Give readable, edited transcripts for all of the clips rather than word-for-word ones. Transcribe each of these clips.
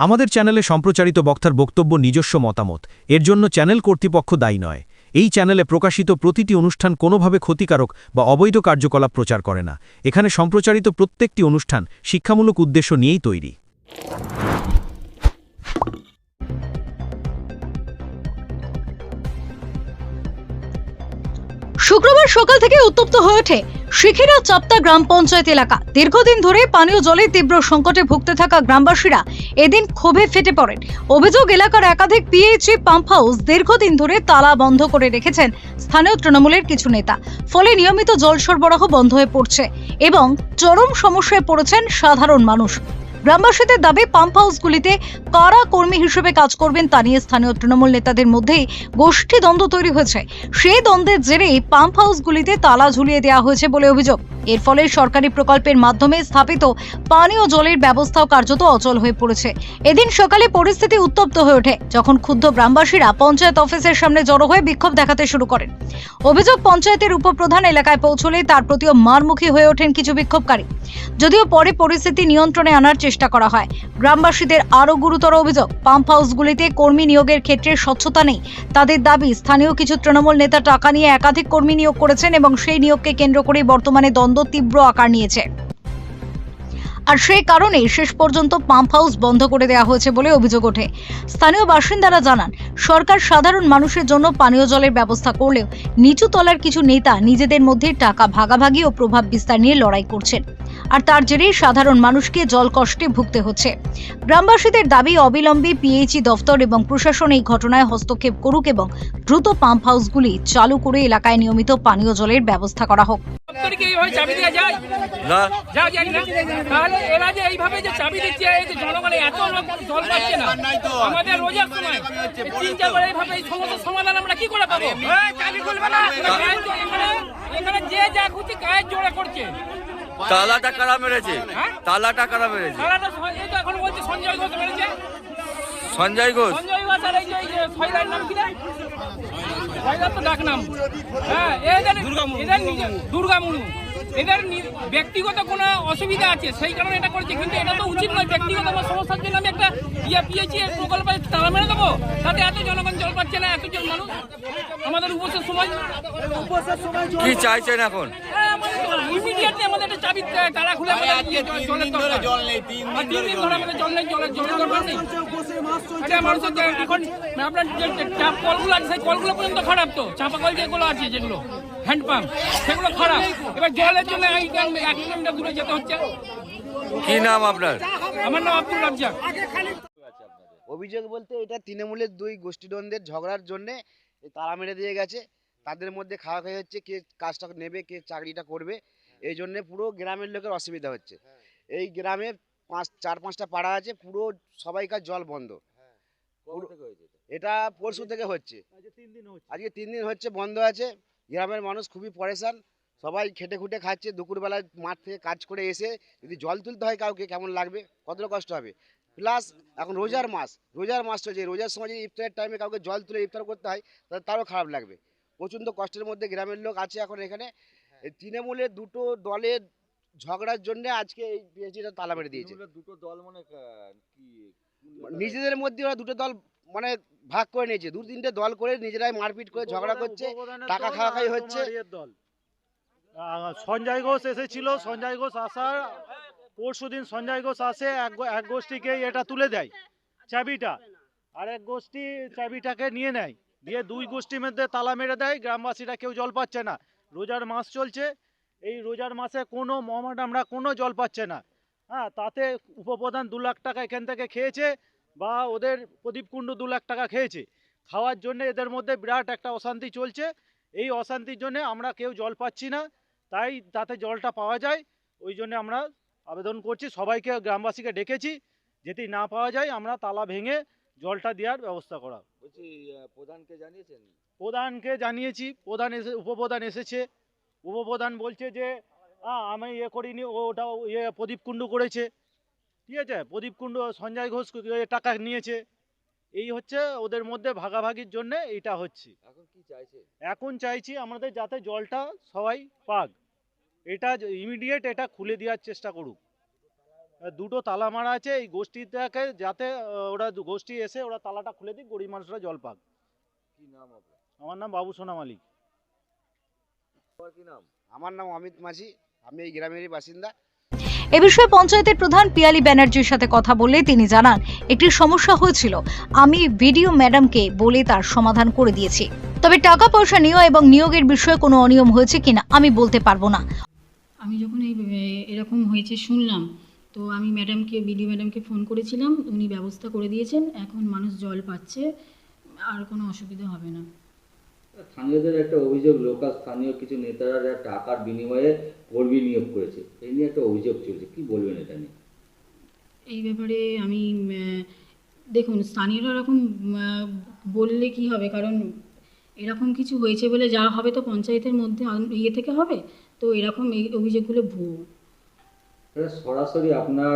আমাদের চ্যানেলে সম্প্রচারিত বক্তার বক্তব্য নিজস্ব মতামত, এর জন্য চ্যানেল কর্তৃপক্ষ দায়ী নয়। এই চ্যানেলে প্রকাশিত প্রতিটি অনুষ্ঠান কোনোভাবে ক্ষতিকারক বা অবৈধ কার্যকলাপ প্রচার করে না। এখানে সম্প্রচারিত প্রত্যেকটি অনুষ্ঠান শিক্ষামূলক উদ্দেশ্য নিয়েই তৈরি। শুক্রবার সকাল থেকে উত্তপ্ত হয়ে ওঠে শিখিরা চাপ্তা গ্রাম পঞ্চায়েত এলাকা। দীর্ঘদিন ধরে পানীয় জলের তীব্র সংকটে ভুগতে থাকা গ্রামবাসীরা এদিন ক্ষোভে ফেটে পড়েন। অভিযোগ, এলাকার একাধিক পিএইচই পাম্প হাউস দীর্ঘদিন ধরে তালা বন্ধ করে রেখেছেন স্থানীয় তৃণমূলের কিছু নেতা। ফলে নিয়মিত জল সরবরাহ বন্ধ হয়ে পড়ছে এবং চরম সমস্যায় পড়েছেন সাধারণ মানুষ। গ্রামবাসীদের দাবি, পাম্প হাউসগুলিতে কারা কর্মী হিসেবে কাজ করবেন তা নিয়ে স্থানীয় তৃণমূল নেতাদের মধ্যেই গোষ্ঠী দ্বন্দ্ব তৈরি হয়েছে। সেই দ্বন্দ্বের জেরেই পাম্প হাউসগুলিতে তালা ঝুলিয়ে দেওয়া হয়েছে বলে অভিযোগ। এর ফলে সরকারি প্রকল্পের মাধ্যমে স্থাপিত পানীয় জলের ব্যবস্থাও কার্যত অচল হয়ে পড়েছে। এদিন সকালে পরিস্থিতি উত্তপ্ত হয়ে ওঠে যখন ক্ষুব্ধ গ্রামবাসীরা পঞ্চায়েত অফিসের সামনে জড়ো হয়ে বিক্ষোভ দেখাতে শুরু করেন। অভিযোগ, পঞ্চায়েতের উপপ্রধান এলাকায় পৌঁছলেই তার প্রতিও মারমুখী হয়ে ওঠেন কিছু বিক্ষোভকারী। যদিও পরে পরিস্থিতি নিয়ন্ত্রণে আনার চেষ্টা করা হয়। গ্রামবাসীদের আরও গুরুতর অভিযোগ, পাম্প হাউসগুলিতে কর্মী নিয়োগের ক্ষেত্রে স্বচ্ছতা নেই। তাদের দাবি, স্থানীয় কিছু তৃণমূল নেতা টাকা নিয়ে একাধিক কর্মী নিয়োগ করেছেন এবং সেই নিয়োগকে কেন্দ্র করেই বর্তমানে দ্বন্দ্ব তীব্র আকার নিয়েছে। আর সেই কারণে শেষ পর্যন্ত পাম্প হাউস বন্ধ করে দেওয়া হয়েছে বলে অভিযোগ ওঠে। স্থানীয় বাসিন্দারা জানান, সরকার সাধারণ মানুষের জন্য পানীয় জলের ব্যবস্থা করলেও নিচু তলার কিছু নেতা নিজেদের মধ্যে টাকা ভাগাভাগি ও প্রভাব বিস্তার নিয়ে লড়াই করছেন। আর তার জেরেই সাধারণ মানুষকে জল কষ্টে ভুগতে হচ্ছে। গ্রামবাসীদের দাবি, অবিলম্বে পিএইচই দফতর এবং প্রশাসন এই ঘটনায় হস্তক্ষেপ করুক এবং দ্রুত পাম্প হাউসগুলি চালু করে এলাকায় নিয়মিত পানীয় জলের ব্যবস্থা করা হোক। সমাধান আমরা কি করে পাবো? এখানে যে যা খুশি গায়ে জোড়া করছে। তালাটা কারা মেরেছে? তালাটা কারা মেরেছে? এখন বলছে সঞ্জয় ঘোষ মেরেছে। সঞ্জয় ঘোষ? সঞ্জয় ঘোষ আর এই যে ফয়লার নাম কি রে? ফয়লার তো ডাক নাম। হ্যাঁ, এদের দুর্গামুনু। এদের ব্যক্তিগত কোনো অসুবিধা আছে, সেই কারণে এটা করছে। কিন্তু এটা তো উচিত নয়। ব্যক্তিগত সমস্যার জন্য আমি একটা পিএইচই এর প্রকল্পে তালা মেরে দেবো। তাতে এত জনগণ জল পাচ্ছে না, এতজন মানুষ। আমাদের উপসের সময় কি চাইছেন এখন? ইমিডিয়েটলি আমাদের একটা চাবি তালা খুলে জল নেই। 3 দিন ধরে আমাদের জল নেই, জলের দরকার নেই। মানুষের এখন আপনার যে ট্যাপ কলগুলো আছে, সেই কলগুলো পর্যন্ত খারাপ। তো চাপা কল যেগুলো আছে, যেগুলো হ্যান্ড পাম্প, সেগুলো খারাপ। এবার জলের জন্য 1 কিলোমিটার দূরে যেতে হচ্ছে। কি নাম আপনার? আমার নাম আব্দুল রাজ্জাক। অভিযোগ বলতে, এটা তৃণমূলের 2 গোষ্ঠীদ্বন্দ্বের ঝগড়ার জন্য তালা মেরে দিয়ে গেছে। তাদের মধ্যে খাওয়া হচ্ছে, কে কাজটা নেবে, কে চাকরিটা করবে। এই জন্য পুরো গ্রামের লোকের অসুবিধা হচ্ছে। এই গ্রামে 4-5টা পাড়া আছে, পুরো সবাইকার জল বন্ধ। এটা পরশু থেকে হচ্ছে, আজকে 3 দিন হচ্ছে বন্ধ আছে। গ্রামের মানুষ খুবই পরেশান। সবাই খেটে খুঁটে খাচ্ছে। দুপুরবেলায় মাঠ থেকে কাজ করে এসে যদি জল তুলতে হয় কাউকে, কেমন লাগবে, কতটা কষ্ট হবে। প্লাস এখন রোজার মাস চলছে। রোজার সময় যদি ইফতারের টাইমে কাউকে জল তুলে ইফতার করতে হয়, তাহলে তারও খারাপ লাগবে। প্রচণ্ড কষ্টের মধ্যে গ্রামের লোক আছে এখন এখানে। তৃণমূলের 2টো দলের ঝগড়ার জন্য আজকে এই পিএইচইটা তালা মেরে দিয়েছে। দুটো দল মানে কি? নিজেদের মধ্যে ওরা 2টো দল মানে ভাগ করে নিয়েছে। 2-3টে দল করে নিজেরাই মারপিট করে ঝগড়া করছে, টাকা খাওয়াখাই হচ্ছে। সঞ্জয় ঘোষ এসেছিল। সঞ্জয় ঘোষ আসার পরশুদিন সঞ্জয় ঘোষ আসে, এক গোষ্ঠীকে এটা তুলে দেয় চাবিটা, আর এক গোষ্ঠী চাবিটাকে নিয়ে নেয়, দিয়ে 2 গোষ্ঠীর মধ্যে তালা মেরে দেয়। গ্রামবাসীরা কেউ জল পাচ্ছে না। রোজার মাস চলছে, এই রোজার মাসে কোনো আমরা কোনো জল পাচ্ছে না। হ্যাঁ, তাতে উপপ্রধান 2 লাখ টাকা এখান থেকে খেয়েছে, বা ওদের প্রদীপ কুণ্ডু 2 লাখ টাকা খেয়েছে। খাওয়ার জন্য এদের মধ্যে বিরাট একটা অশান্তি চলছে। এই অশান্তির জন্য আমরা কেউ জল পাচ্ছি না। তাই তাতে জলটা পাওয়া যায়, ওই জন্য আমরা আবেদন করছি। সবাইকে, গ্রামবাসীকে ডেকেছি, যদি না পাওয়া যায় আমরা তালা ভেঙে জলটা দেওয়ার ব্যবস্থা করা। বলছি প্রধানকে জানিয়েছেন? প্রধানকে জানিয়েছি, প্রধান এসে উপপ্রধান এসেছে, উপপ্রধান বলছে যে আমি করিনি, ওটা প্রদীপ কুণ্ডু করেছে, ঠিক আছে, প্রদীপ কুণ্ডু সঞ্জয় ঘোষ টাকা নিয়েছে, এই হচ্ছে ওদের মধ্যে ভাগাভাগির জন্য এইটা হচ্ছে। এখন কি চাইছে? এখন চাইছি আমাদের যাতে জলটা সবাই পাক, এটা ইমিডিয়েট এটা খুলে দেওয়ার চেষ্টা করুক। দুটো তালা মারা আছে, এই গোষ্ঠীটাকে যাতে ওরা গোষ্ঠী এসে ওরা তালাটা খুলে দিক, গরিব মানুষরা জল পাক। কি নাম আপনার? আমার নাম বাবু সোনা মালিক। তোমার কি নাম? আমার নাম অমিত মাঝি, আমি এই গ্রামেরই বাসিন্দা। এ বিষয়ে পঞ্চায়েতের প্রধান পিয়ালি ব্যানার্জির সাথে কথা বললে তিনি জানান, একটি সমস্যা হয়েছিল, আমি ভিডিও ম্যাডামকে বলে তার সমাধান করে দিয়েছি, তবে টাকা পয়সা নেওয়া এবং নিয়োগের বিষয়ে কোনো অনিয়ম হয়েছে কিনা আমি বলতে পারবো না। আমি যখন এরকম হয়েছে শুনলাম, তো আমি বিডিও ম্যাডামকে ফোন করেছিলাম, উনি ব্যবস্থা করে দিয়েছেন, এখন মানুষ জল পাচ্ছে, আর কোনো অসুবিধা হবে না। স্থানীয়দের একটা অভিযোগ, লোকাল স্থানীয় কিছু নেতারা টাকার বিনিময়ে কর্মী নিয়োগ করেছে, এই নিয়ে একটা অভিযোগ চলছে, কি বলবেন এটা নিয়ে? এই ব্যাপারে আমি দেখুন, স্থানীয়রা এরকম বললে কি হবে, কারণ এরকম কিছু হয়েছে বলে যা হবে তো পঞ্চায়েতের মধ্যে থেকে হবে, তো এরকম এই অভিযোগগুলো ভুয়ো। সরাসরি আপনার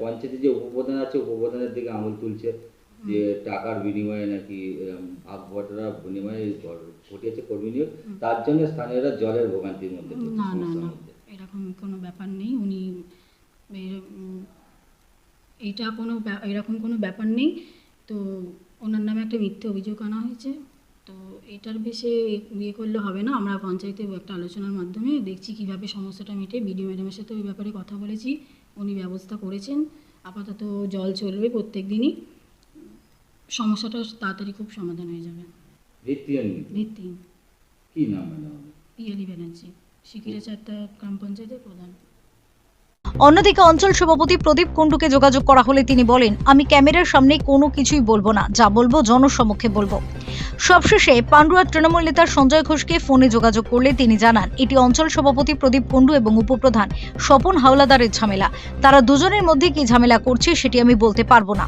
পঞ্চায়েতে যে উপপ্রধান আছে, উপপ্রধানের দিকে আঙুল তুলছে যে টাকার বিনিময়ে নাকি ভাগ বটরা বিনিময়ে ঘটিয়েছে কর্মী নিয়োগ, তার জন্য স্থানীয়রা জলের ভোগান্তির মধ্যে পড়ছে, না না সমস্যার না, মধ্যে। এরকম কোনো ব্যাপার নেই, উনি এইটা এরকম কোনো ব্যাপার নেই, তো ওনার নামে একটা মিথ্যে অভিযোগ আনা হয়েছে, তো এটার বেশি করলে হবে না। আমরা পঞ্চায়েতে একটা আলোচনার মাধ্যমে দেখছি কিভাবে সমস্যাটা মিটে। বিডিও ম্যাডামের সাথে ওই ব্যাপারে কথা বলেছি, উনি ব্যবস্থা করেছেন, আপাতত জল চলবে প্রত্যেক দিনই, সমস্যাটা তাড়াতাড়ি খুব সমাধান হয়ে যাবে। ভিত্তিহীন। কি নাম ম্যাডাম? পিয়ালি ব্যানার্জি, শিকিরা চারটা গ্রাম পঞ্চায়েতের প্রধান। অন্যদিকে অঞ্চল সভাপতি প্রদীপ কুণ্ডুকে যোগাযোগ করা হলে তিনি বলেন, আমি ক্যামেরার সামনে কোনো কিছুই বলবো না, যা বলবো জনসমক্ষে বলবো। সবশেষে পান্ডুয়ার তৃণমূল নেতা সঞ্জয় ঘোষকে ফোনে যোগাযোগ করলে তিনি জানান, এটি অঞ্চল সভাপতি প্রদীপ কুণ্ডু এবং উপপ্রধান স্বপন হাওলাদারের ঝামেলা, তারা দুজনের মধ্যে কি ঝামেলা করছে সেটি আমি বলতে পারবো না।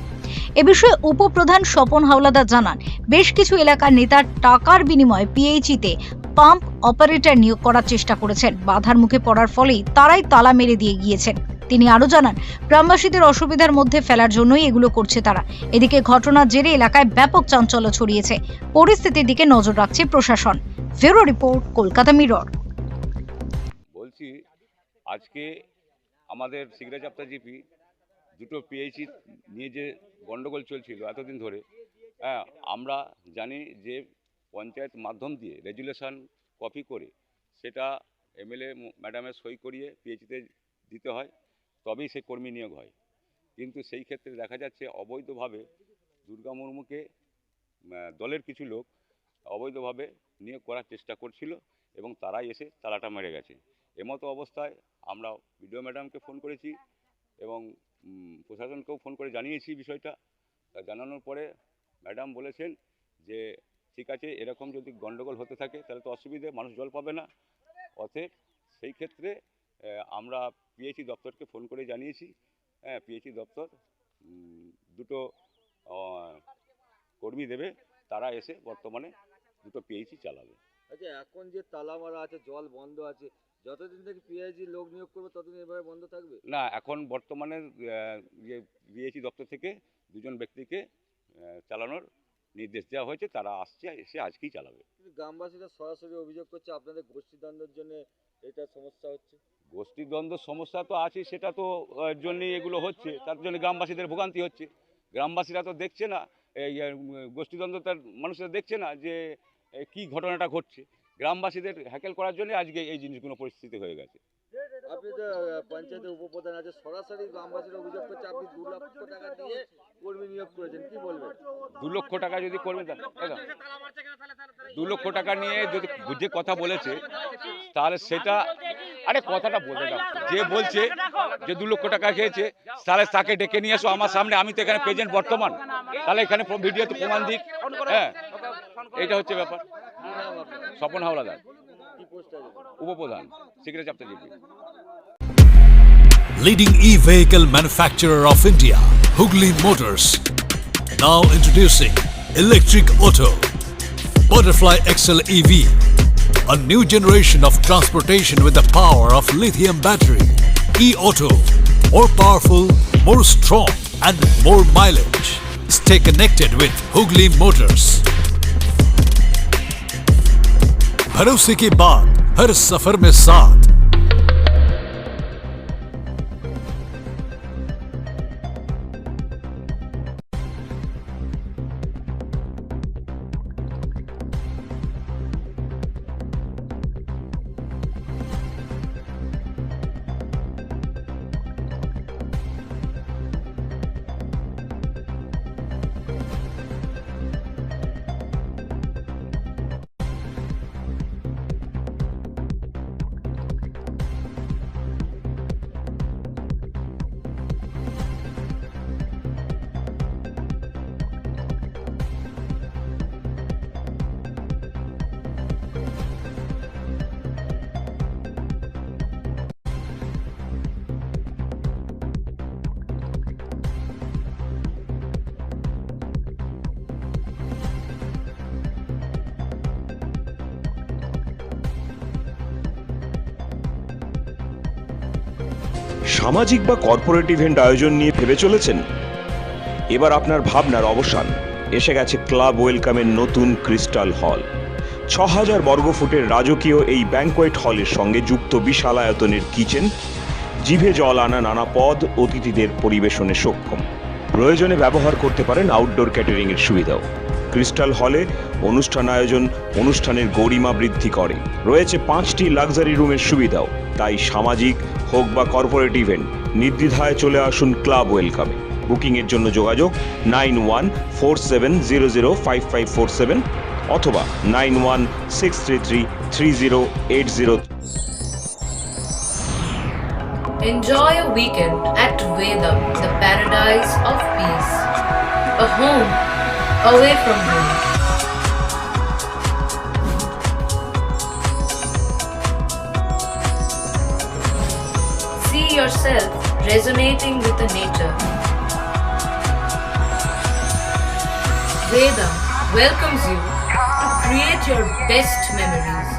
এ বিষয়ে উপপ্রধান স্বপন হাওলাদার জানান, বেশ কিছু এলাকার নেতার টাকার বিনিময়ে পিএইচিতে পাম্প অপারেটর নিয়োগ করার চেষ্টা করেছেন, বাধার মুখে পড়ার ফলেই তারাই তালা মেরে দিয়ে গিয়েছেন। তিনি আরো জানান, গ্রামবাসীদের অসুবিধার মধ্যে ফেলার জন্যই এগুলো করছে তারা। এদিকে ঘটনার জেরে এলাকায় ব্যাপক চাঞ্চল্য ছড়িয়েছে, পরিস্থিতির দিকে নজর রাখছে প্রশাসন। Bureau report, Kolkata mirror. বলছি, আজকে আমাদের শিকিরা চাপটা জিপি দুটো পিএইচি নিয়ে যে গন্ডগোল চলছিল এতদিন ধরে, আমরা জানি যে পঞ্চায়েত মাধ্যম দিয়ে রেজুলেশন কপি করে সেটা এমএলএ ম্যাডামের সই করিয়ে পিএইচিতে দিতে হয়, তবেই সে কর্মী নিয়োগ হয়। কিন্তু সেই ক্ষেত্রে দেখা যাচ্ছে অবৈধভাবে দুর্গা মুর্মুকে দলের কিছু লোক অবৈধভাবে নিয়োগ করার চেষ্টা করছিল এবং তারাই এসে তালাটা মেরে গেছে। এমতো অবস্থায় আমরা বিডিও ম্যাডামকে ফোন করেছি এবং প্রশাসনকেও ফোন করে জানিয়েছি বিষয়টা। জানানোর পরে ম্যাডাম বলেছেন যে ঠিক আছে, এরকম যদি গণ্ডগোল হতে থাকে তাহলে তো অসুবিধে, মানুষ জল পাবে না। অতএব সেই ক্ষেত্রে আমরা পিএইচি দপ্তরকে ফোন করে জানিয়েছি, পিএইচি দপ্তর দুটো কর্মী দেবে, তারা এসে বর্তমানে দুটো পিএইচি চালাবে। আচ্ছা, এখন যে তালা মারা আছে, জল বন্ধ আছে, যতদিন থেকে পিএইচি লোক নিয়োগ করবে ততদিন এভাবে বন্ধ থাকবে? না, এখন বর্তমানে যে পিএইচি দপ্তর থেকে দুজন ব্যক্তিকে চালানোর নির্দেশ দেওয়া হয়েছে, তারা আসছে, এসে আজকেই চালাবে। কিন্তু গ্রামবাসীরা সরাসরি অভিযোগ করছে আপনাদের গোষ্ঠীদ্বন্দ্বের জন্য এটা সমস্যা হচ্ছে। গোষ্ঠীদ্বন্দ্ব সমস্যা তো আছে, সেটা তো জন্যই এগুলো হচ্ছে, তার জন্য গ্রামবাসীদের ভোগান্তি হচ্ছে। গ্রামবাসীরা তো দেখছে না, এই গোষ্ঠীদ্বন্দ্ব তার মানুষরা দেখছে না যে কি ঘটনাটা ঘটছে। গ্রামবাসীদের হ্যাকেল করার জন্য আজকে এই জিনিসগুলো পরিস্থিতি হয়ে গেছে। আপনি তো পঞ্চায়েতের উপপ্রধান আছে, সরাসরি গ্রামবাসীরা অভিযোগ করছে আপনি 2 লক্ষ টাকা দিয়ে কর্মী নিয়োগ করেছেন, কি বলবেন? 2 লক্ষ টাকা যদি কর্মী দেন, 2 লক্ষ টাকা নিয়ে যদি যে কথা বলেছে তাহলে সেটা, আরে কথাটা বলতে দাও, যে বলছে যে 2 লক্ষ টাকা খেয়েছে তাহলে তাকে ডেকে নিয়ে এসো আমার সামনে, আমি তো এখানে প্রেজেন্ট বর্তমান, তাহলে এখানে ভিডিওতে প্রমাণ দিক। এইটা হচ্ছে ব্যাপার। স্বপন হাওলাদার, উপপ্রধান, শিকিরা চাপটা GP. Leading e-vehicle manufacturer of India, Hooghly Motors, Now introducing Electric Auto Butterfly XL EV, a new generation of transportation with the power of lithium battery. E-Auto, more powerful, more strong and more mileage. Stay connected with Hooghly Motors. भरोसे के बाद हर सफर में साथ। সামাজিক বা corporate event আয়োজন নিয়ে ভেবে চলেছেন? এবার আপনার ভাবনার অবসান। এসে গেছে ক্লাব ওয়েলকামের নতুন ক্রিস্টাল হল। ৬,০০০ বর্গফুটের রাজকীয় এই ব্যাংকোয়েট হলের সঙ্গে যুক্ত বিশাল আয়তনের কিচেন, জিভে জল আনা নানা পদ অতিথিদের পরিবেশনে সক্ষম। প্রয়োজনে ব্যবহার করতে পারেন আউটডোর ক্যাটারিংয়ের সুবিধাও। ক্রিস্টাল হলে অনুষ্ঠান আয়োজন অনুষ্ঠানের গরিমা বৃদ্ধি করে। রয়েছে ৫টি লাক্সারি রুমের সুবিধাও। তাই সামাজিক হোক বা কর্পোরেট ইভেন্ট, নির্দ্বিধায় চলে আসুন ক্লাব ওয়েলকামে। বুকিংয়ের জন্য যোগাযোগ 9147005547 অথবা 9163333080। Enjoy a weekend at Vedam, the paradise of peace. A home away from home. See yourself resonating with the nature. Vedam welcomes you to create your best memories.